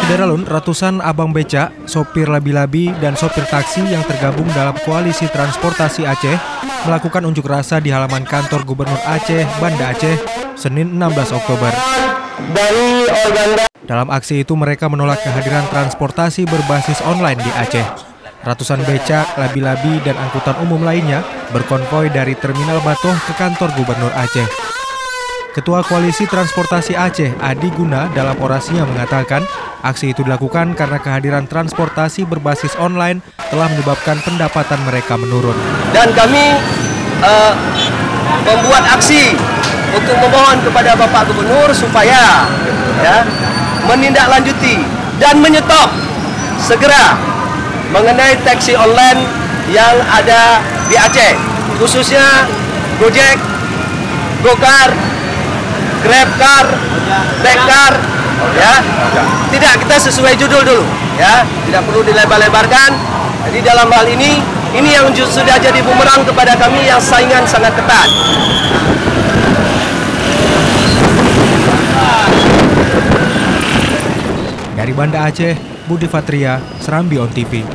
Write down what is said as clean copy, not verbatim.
Saudara, ratusan abang becak, sopir labi-labi, dan sopir taksi yang tergabung dalam koalisi transportasi Aceh melakukan unjuk rasa di halaman kantor Gubernur Aceh, Banda Aceh, Senin 16 Oktober. Dalam aksi itu mereka menolak kehadiran transportasi berbasis online di Aceh. Ratusan becak, labi-labi, dan angkutan umum lainnya berkonvoi dari Terminal Batoh ke kantor Gubernur Aceh. Ketua Koalisi Transportasi Aceh, Adi Guna, dalam orasinya mengatakan, aksi itu dilakukan karena kehadiran transportasi berbasis online telah menyebabkan pendapatan mereka menurun. Dan kami membuat aksi untuk memohon kepada Bapak Gubernur supaya menindaklanjuti dan menyetop segera mengenai taksi online yang ada di Aceh, khususnya Gojek, Gokar, Grabcar, Bekar, tidak, kita sesuai judul dulu, tidak perlu dilebar-lebarkan. Jadi dalam hal ini yang sudah jadi bumerang kepada kami yang saingan sangat ketat. Dari Banda Aceh, Budi Fatria, Serambi On TV.